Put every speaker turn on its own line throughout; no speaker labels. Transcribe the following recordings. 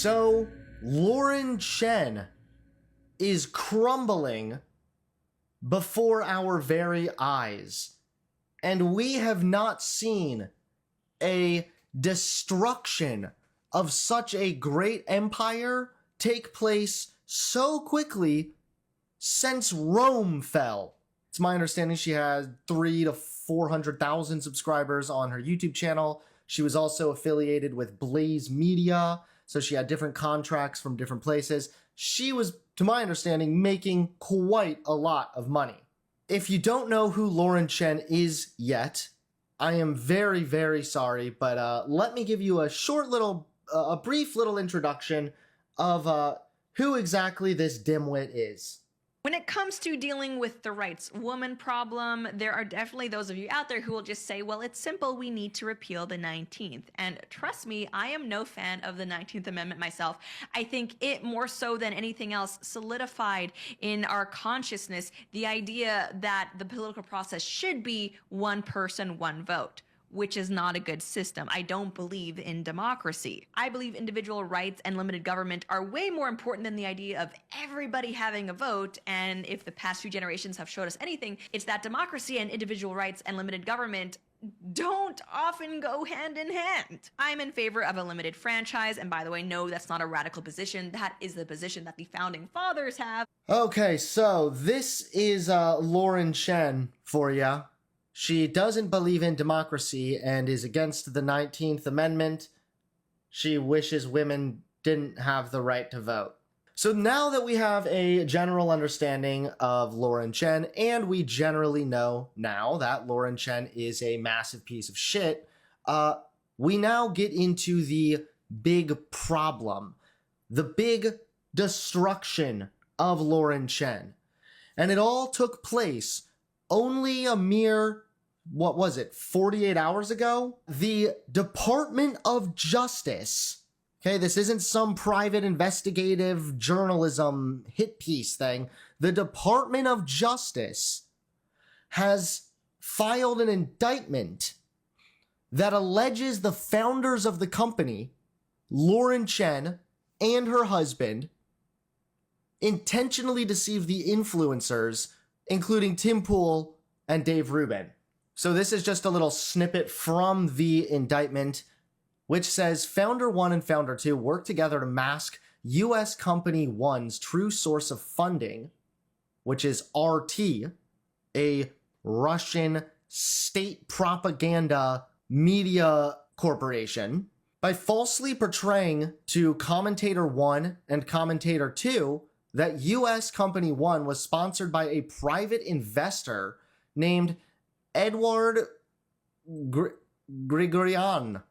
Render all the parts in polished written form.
So, Lauren Chen is crumbling before our very eyes. And we have not seen a destruction of such a great empire take place so quickly since Rome fell. It's my understanding she had 300,000 to 400,000 subscribers on her YouTube channel. She was also affiliated with Blaze Media, so she had different contracts from different places. She was, to my understanding, making quite a lot of money. If you don't know who Lauren Chen is yet, I am very, very sorry, but let me give you a short little, a brief little introduction of who exactly this dimwit is.
When it comes to dealing with the rights woman problem, there are definitely those of you out there who will just say, well, it's simple, we need to repeal the 19th. And trust me, I am no fan of the 19th Amendment myself. I think it, more so than anything else, solidified in our consciousness the idea that the political process should be one person, one vote, which is not a good system. I don't believe in democracy. I believe individual rights and limited government are way more important than the idea of everybody having a vote. And if the past few generations have showed us anything, it's that democracy and individual rights and limited government don't often go hand in hand. I'm in favor of a limited franchise, and by the way, no, that's not a radical position. That is the position that the founding fathers have.
Okay, so this is Lauren Chen for ya. She doesn't believe in democracy and is against the 19th Amendment. She wishes women didn't have the right to vote. So now that we have a general understanding of Lauren Chen, and we generally know now that Lauren Chen is a massive piece of shit, we now get into the big problem, the big destruction of Lauren Chen. And it all took place only a mere, 48 hours ago? The Department of Justice, okay, this isn't some private investigative journalism hit piece thing. The Department of Justice has filed an indictment that alleges the founders of the company, Lauren Chen and her husband, intentionally deceived the influencers, including Tim Pool and Dave Rubin. So this is just a little snippet from the indictment, which says Founder 1 and Founder 2 worked together to mask U.S. Company 1's true source of funding, which is RT, a Russian state propaganda media corporation, by falsely portraying to Commentator 1 and Commentator 2 that U.S. Company 1 was sponsored by a private investor named Edward Grigorian.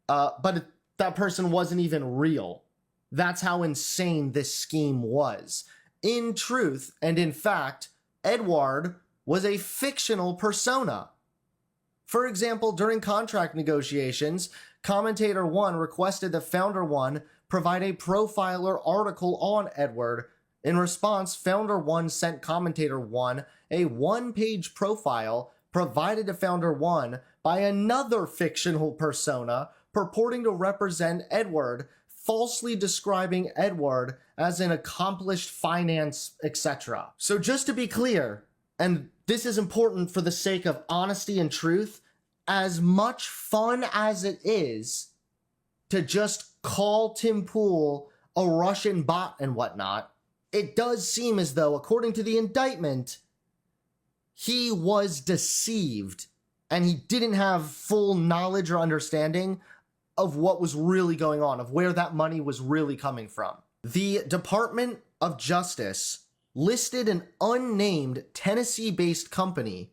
But that person wasn't even real. That's how insane this scheme was. In truth, and in fact, Edward was a fictional persona. For example, during contract negotiations, Commentator 1 requested that Founder 1 provide a profile or article on Edward. In response, Founder 1 sent Commentator 1 a one-page profile provided to Founder 1 by another fictional persona purporting to represent Edward, falsely describing Edward as an accomplished finance, etc. So just to be clear, and this is important for the sake of honesty and truth, as much fun as it is to just call Tim Pool a Russian bot and whatnot, it does seem as though, according to the indictment, he was deceived and he didn't have full knowledge or understanding of what was really going on, of where that money was really coming from. The Department of Justice listed an unnamed Tennessee-based company,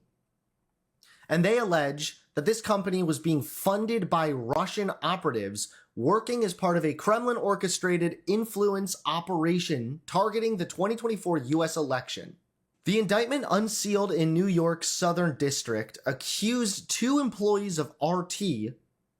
and they allege that this company was being funded by Russian operatives working as part of a Kremlin-orchestrated influence operation targeting the 2024 U.S. election. The indictment, unsealed in New York's Southern District, accused two employees of RT,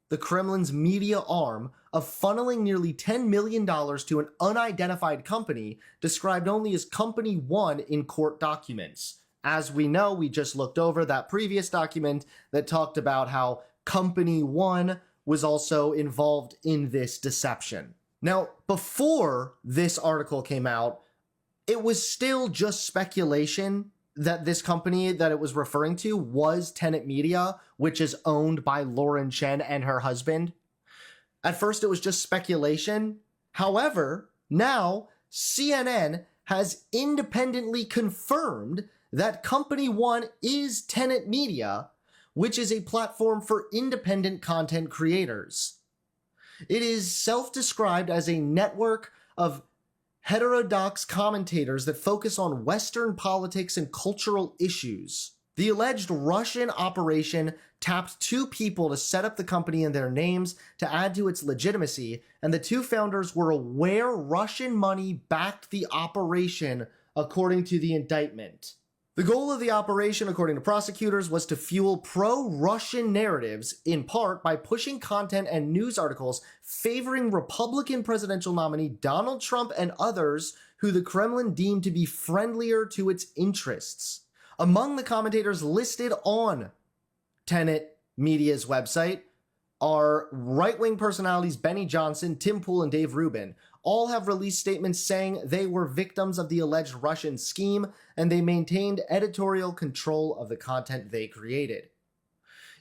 the Kremlin's media arm, of funneling nearly $10 million to an unidentified company described only as Company 1 in court documents. As we know, we just looked over that previous document that talked about how Company 1 was also involved in this deception. Now, before this article came out, it was still just speculation that this company that it was referring to was Tenet Media, which is owned by Lauren Chen and her husband. At first, it was just speculation. However, now CNN has independently confirmed that Company One is Tenet Media, which is a platform for independent content creators. It is self-described as a network of heterodox commentators that focus on Western politics and cultural issues. The alleged Russian operation tapped two people to set up the company in their names to add to its legitimacy, and the two founders were aware Russian money backed the operation, according to the indictment. The goal of the operation, according to prosecutors, was to fuel pro-Russian narratives, in part by pushing content and news articles favoring Republican presidential nominee Donald Trump and others who the Kremlin deemed to be friendlier to its interests. Among the commentators listed on Tenet Media's website are right-wing personalities Benny Johnson, Tim Pool, and Dave Rubin. All have released statements saying they were victims of the alleged Russian scheme and they maintained editorial control of the content they created.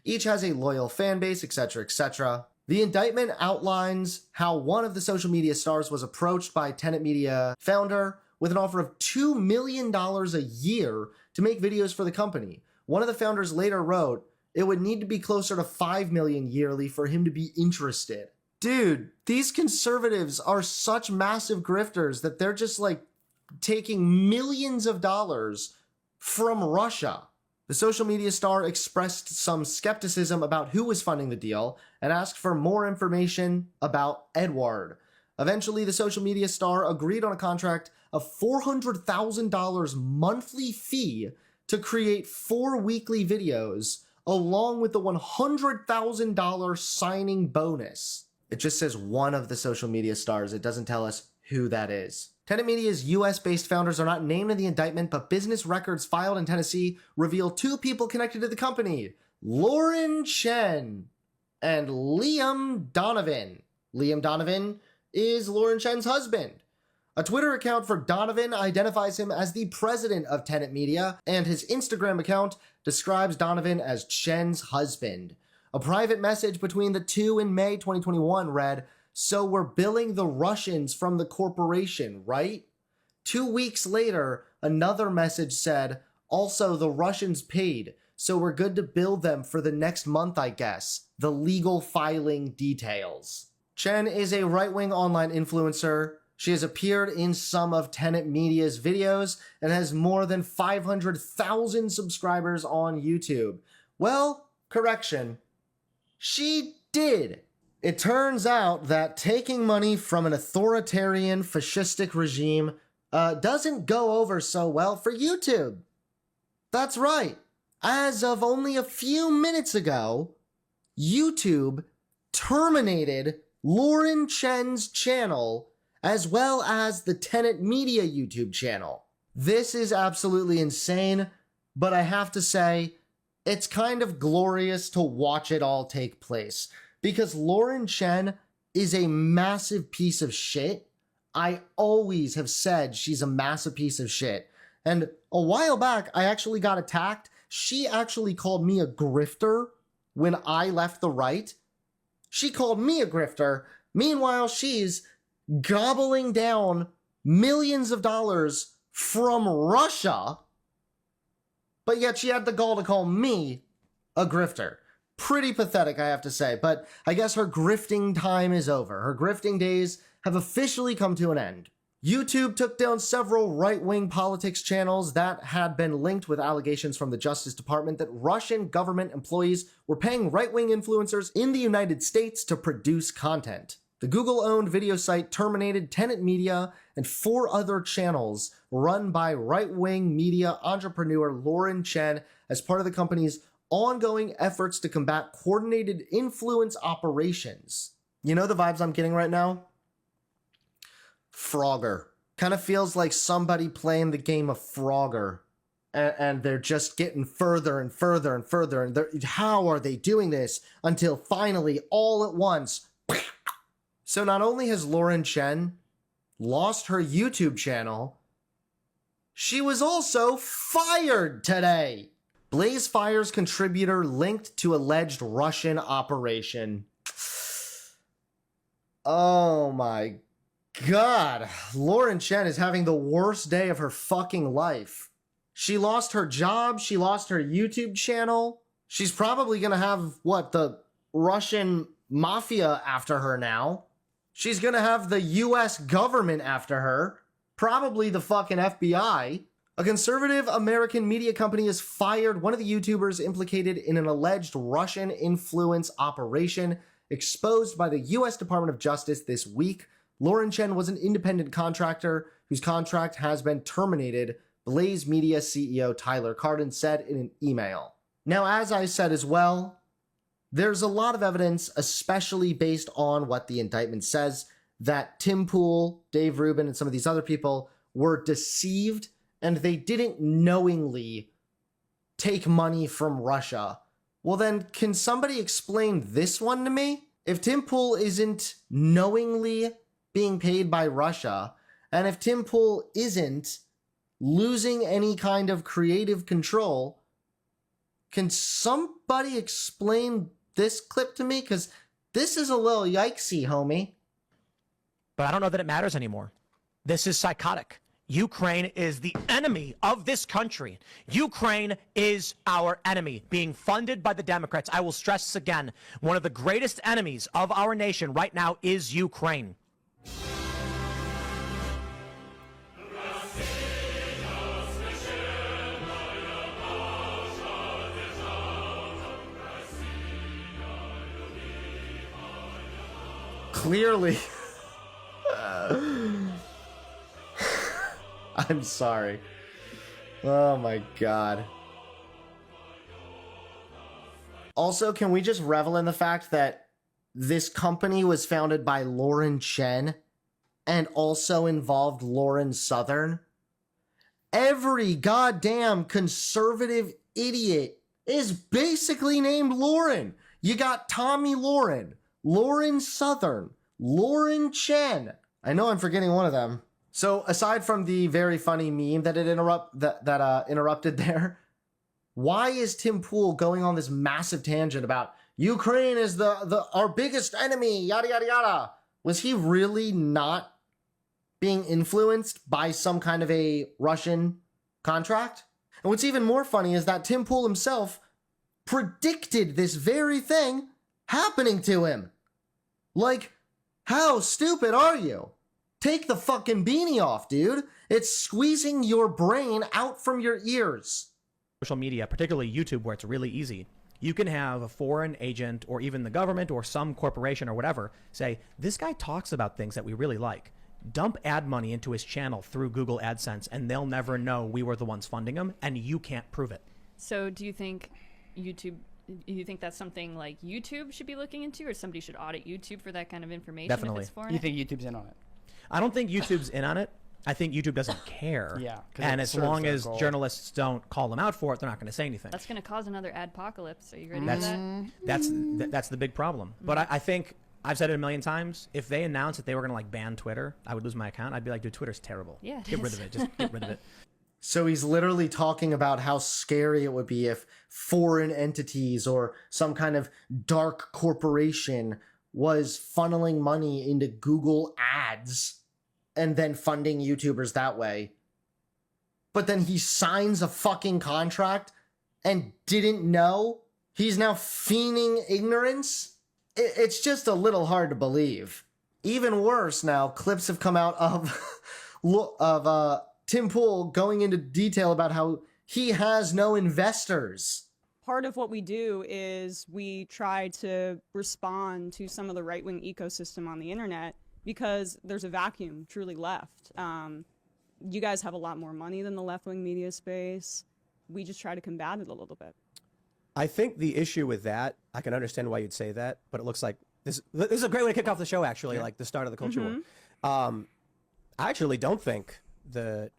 Each has a loyal fan base, etc., etc. The indictment outlines how one of the social media stars was approached by Tenet Media founder with an offer of $2 million a year to make videos for the company. One of the founders later wrote, it would need to be closer to $5 million yearly for him to be interested. Dude, these conservatives are such massive grifters that they're just like taking millions of dollars from Russia. The social media star expressed some skepticism about who was funding the deal and asked for more information about Edward. Eventually, the social media star agreed on a contract of $400,000 monthly fee to create 4 weekly videos, along with the $100,000 signing bonus. It just says one of the social media stars. It doesn't tell us who that is. Tenet Media's US-based founders are not named in the indictment, but business records filed in Tennessee reveal 2 people connected to the company, Lauren Chen and Liam Donovan. Liam Donovan is Lauren Chen's husband. A Twitter account for Donovan identifies him as the president of Tenet Media, and his Instagram account describes Donovan as Chen's husband. A private message between the two in May 2021 read, "So we're billing the Russians from the corporation, right?" 2 weeks later, another message said, "Also, the Russians paid, so we're good to bill them for the next month, I guess. The legal filing details." Chen is a right-wing online influencer. She has appeared in some of Tenet Media's videos and has more than 500,000 subscribers on YouTube. Well, correction. She did. It turns out that taking money from an authoritarian, fascistic regime doesn't go over so well for YouTube. That's right. As of only a few minutes ago, YouTube terminated Lauren Chen's channel as well as the Tenet Media YouTube channel. This is absolutely insane, but I have to say, it's kind of glorious to watch it all take place, because Lauren Chen is a massive piece of shit. I always have said she's a massive piece of shit. And a while back, I actually got attacked. She actually called me a grifter when I left the right. She called me a grifter. Meanwhile, she's gobbling down millions of dollars from Russia, but yet she had the gall to call me a grifter. Pretty pathetic, I have to say, but I guess her grifting time is over. Her grifting days have officially come to an end. YouTube took down several right-wing politics channels that had been linked with allegations from the Justice Department that Russian government employees were paying right-wing influencers in the United States to produce content. The Google-owned video site terminated Tenet Media and 4 other channels run by right-wing media entrepreneur Lauren Chen as part of the company's ongoing efforts to combat coordinated influence operations. You know the vibes I'm getting right now? Frogger. Kind of feels like somebody playing the game of Frogger. and they're just getting further and further and further. And how are they doing this until finally, all at once? So not only has Lauren Chen lost her YouTube channel, she was also fired today. Blaze fires contributor linked to alleged Russian operation. Oh my God. Lauren Chen is having the worst day of her fucking life. She lost her job. She lost her YouTube channel. She's probably going to have, what, the Russian mafia after her now. She's going to have the US government after her. Probably the fucking FBI. A conservative American media company has fired one of the YouTubers implicated in an alleged Russian influence operation exposed by the US Department of Justice this week. Lauren Chen was an independent contractor whose contract has been terminated, Blaze Media CEO Tyler Cardin said in an email. Now, as I said as well, there's a lot of evidence, especially based on what the indictment says, that Tim Pool, Dave Rubin, and some of these other people were deceived and they didn't knowingly take money from Russia. Well then, can somebody explain this one to me? If Tim Pool isn't knowingly being paid by Russia, and if Tim Pool isn't losing any kind of creative control, can somebody explain this clip to me? Because this is a little yikesy, homie.
But I don't know that it matters anymore. This is psychotic. Ukraine is the enemy of this country. Ukraine is our enemy, being funded by the Democrats. I will stress this again. One of the greatest enemies of our nation right now is Ukraine.
Clearly. I'm sorry. Oh my God. Also, can we just revel in the fact that this company was founded by Lauren Chen and also involved Lauren Southern? Every goddamn conservative idiot is basically named Lauren. You got Tommy Lauren, Lauren Southern, Lauren Chen. I know I'm forgetting one of them. So aside from the very funny meme that it interrupted there, why is Tim Pool going on this massive tangent about Ukraine is our biggest enemy, yada yada yada? Was he really not being influenced by some kind of a Russian contract? And what's even more funny is that Tim Pool himself predicted this very thing happening to him. Like, how stupid are you? Take the fucking beanie off, dude. It's squeezing your brain out from your ears.
Social media, particularly YouTube, where it's really easy. You can have a foreign agent or even the government or some corporation or whatever say, this guy talks about things that we really like. Dump ad money into his channel through Google AdSense and they'll never know we were the ones funding him and you can't prove it.
So do you think that's something like YouTube should be looking into, or somebody should audit YouTube for that kind of information?
Definitely.
If it's foreign?
You think YouTube's in on it?
I don't think YouTube's in on it. I think YouTube doesn't care.
Yeah.
And as long as journalists don't call them out for it, they're not going to say anything.
That's going to cause another adpocalypse. Are you ready for that?
That's the big problem. But I think I've said it a million times. If they announced that they were going to like ban Twitter, I would lose my account. I'd be like, dude, Twitter's terrible.
Yeah,
get rid of it. Just get rid of it.
So he's literally talking about how scary it would be if foreign entities or some kind of dark corporation was funneling money into Google ads and then funding YouTubers that way. But then he signs a fucking contract and didn't know? He's now feigning ignorance? It's just a little hard to believe. Even worse now, clips have come out of Tim Pool going into detail about how he has no investors.
Part of what we do is we try to respond to some of the right-wing ecosystem on the internet because there's a vacuum truly left. You guys have a lot more money than the left-wing media space. We just try to combat it a little bit.
I think the issue with that, I can understand why you'd say that, but it looks like this is a great way to kick off the show, actually, like the start of the culture war. I actually don't think the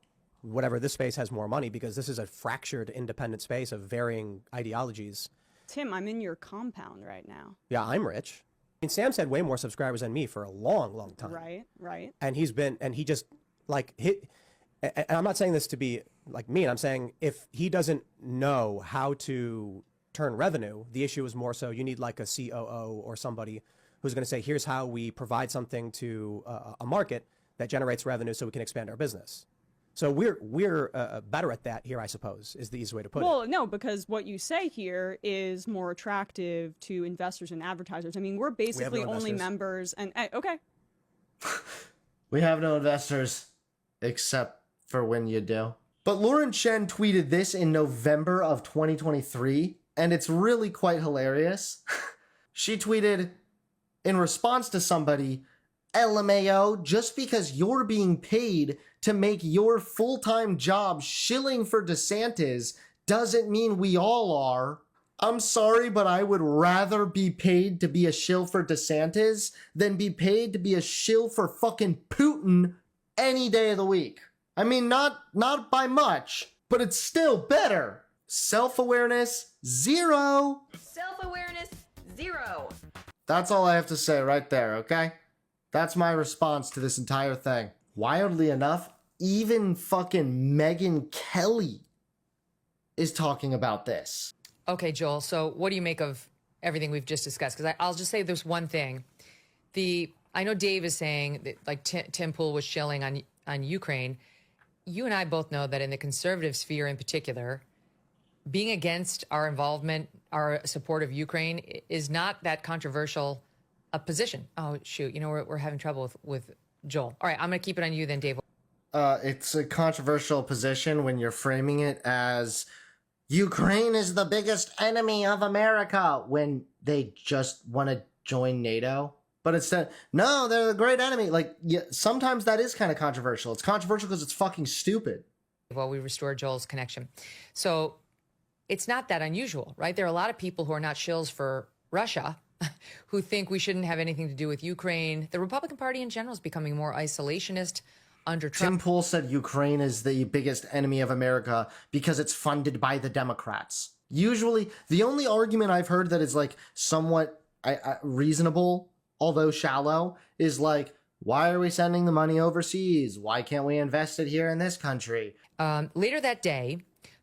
whatever this space has more money because this is a fractured independent space of varying ideologies.
Tim, I'm in your compound right now.
Yeah, I'm rich. I mean, Sam's had way more subscribers than me for a long, long time.
Right.
And he just like hit, and I'm not saying this to be like mean. I'm saying if he doesn't know how to turn revenue, the issue is more so you need like a COO or somebody who's going to say, here's how we provide something to a market that generates revenue so we can expand our business. So we're better at that here, I suppose, is the easy way to put it.
Well, no, because what you say here is more attractive to investors and advertisers. I mean, we're basically only members, and okay.
We have no investors, except for when you do. But Lauren Chen tweeted this in November of 2023, and it's really quite hilarious. She tweeted, in response to somebody, LMAO, just because you're being paid to make your full-time job shilling for DeSantis doesn't mean we all are. I'm sorry, but I would rather be paid to be a shill for DeSantis than be paid to be a shill for fucking Putin any day of the week. I mean, not by much, but it's still better. Self-awareness, 0.
Self-awareness, 0.
That's all I have to say right there, okay? That's my response to this entire thing. Wildly enough, even fucking Megyn Kelly is talking about this.
Okay, Joel, so what do you make of everything we've just discussed? Because I'll just say there's one thing. I know Dave is saying that, like, Tim Pool was shilling on Ukraine. You and I both know that in the conservative sphere in particular, being against our involvement, our support of Ukraine is not that controversial a position. Oh, shoot. You know, we're having trouble with Joel. All right, I'm going to keep it on you then, Dave.
It's a controversial position when you're framing it as Ukraine is the biggest enemy of America when they just want to join NATO. But instead, no, they're the great enemy. Like, yeah, sometimes that is kind of controversial. It's controversial because it's fucking stupid.
Well, we restore Joel's connection. So it's not that unusual, right? There are a lot of people who are not shills for Russia who think we shouldn't have anything to do with Ukraine. The Republican Party in general is becoming more isolationist under Trump.
Tim Pool said Ukraine is the biggest enemy of America because it's funded by the Democrats. Usually, the only argument I've heard that is like somewhat reasonable, although shallow, is like, why are we sending the money overseas? Why can't we invest it here in this country?
Later that day,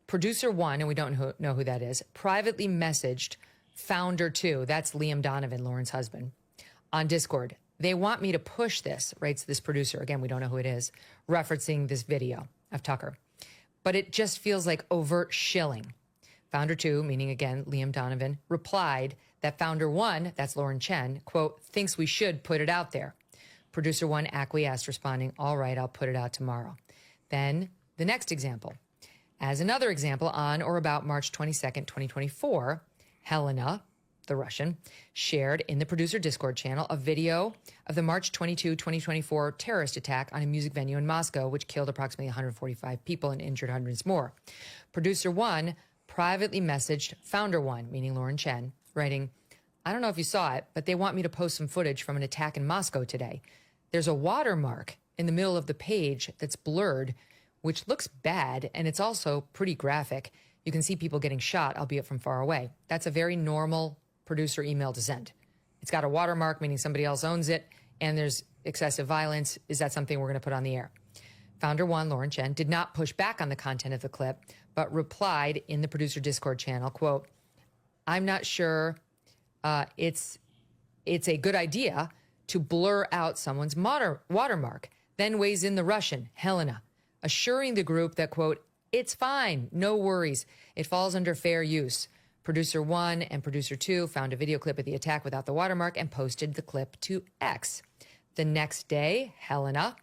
Producer One, and we don't know who that is, privately messaged Founder Two, that's Liam Donovan, Lauren's husband, on Discord. They want me to push this, writes this producer. Again, we don't know who it is, referencing this video of Tucker. But it just feels like overt shilling. Founder Two, meaning again Liam Donovan, replied that Founder One, that's Lauren Chen, quote, thinks we should put it out there. Producer One acquiesced, responding, all right, I'll put it out tomorrow. Then the next example. As another example, on or about March 22nd, 2024, Helena, the Russian, shared in the producer Discord channel a video of the March 22, 2024 terrorist attack on a music venue in Moscow, which killed approximately 145 people and injured hundreds more. Producer One privately messaged Founder One, meaning Lauren Chen, writing, I don't know if you saw it, but they want me to post some footage from an attack in Moscow today. There's a watermark in the middle of the page that's blurred, which looks bad, and it's also pretty graphic. You can see people getting shot, albeit from far away. That's a very normal producer email to send. It's got a watermark, meaning somebody else owns it, and there's excessive violence. Is that something we're going to put on the air? Founder One, Lauren Chen, did not push back on the content of the clip, but replied in the producer Discord channel, quote, I'm not sure it's a good idea to blur out someone's watermark. Then weighs in the Russian, Helena, assuring the group that, quote, it's fine, no worries. It falls under fair use. Producer One and Producer Two found a video clip of the attack without the watermark and posted the clip to X. The next day, Helena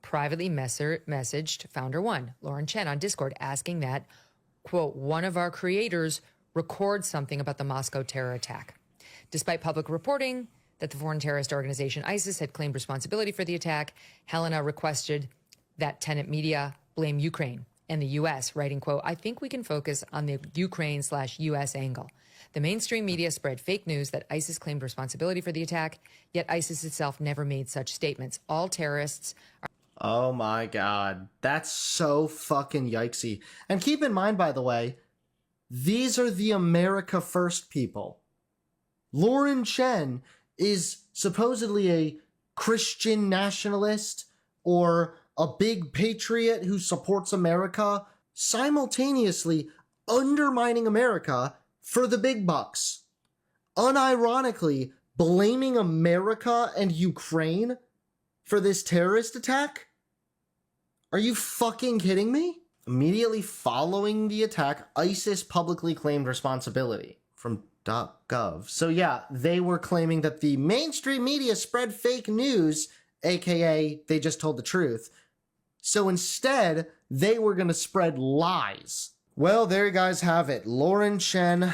privately messaged Founder One, Lauren Chen, on Discord, asking that, quote, one of our creators record something about the Moscow terror attack. Despite public reporting that the foreign terrorist organization ISIS had claimed responsibility for the attack, Helena requested that Tenet Media blame Ukraine and the U.S., writing, quote, I think we can focus on the Ukraine/U.S. angle. The mainstream media spread fake news that ISIS claimed responsibility for the attack, yet ISIS itself never made such statements. All terrorists are...
Oh my god. That's so fucking yikesy. And keep in mind, by the way, these are the America First people. Lauren Chen is supposedly a Christian nationalist or a big patriot who supports America, simultaneously undermining America for the big bucks. Unironically, blaming America and Ukraine for this terrorist attack? Are you fucking kidding me? Immediately following the attack, ISIS publicly claimed responsibility from .gov. So yeah, they were claiming that the mainstream media spread fake news, aka they just told the truth. So instead, they were going to spread lies. Well, there you guys have it. Lauren Chen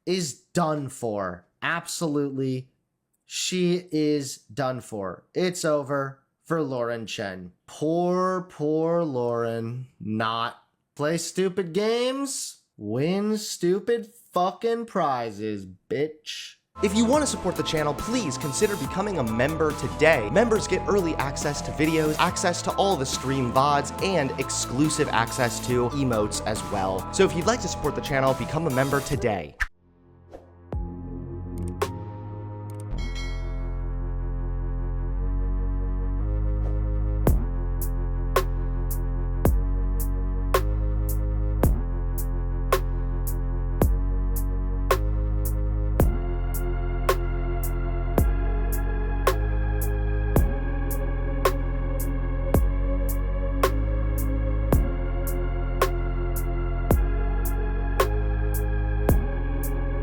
is done for. Absolutely. She is done for. It's over for Lauren Chen. Poor Lauren. Not play stupid games, win stupid fucking prizes, bitch.
If you want to support the channel, please consider becoming a member today. Members get early access to videos, access to all the stream VODs, and exclusive access to emotes as well. So if you'd like to support the channel, become a member today.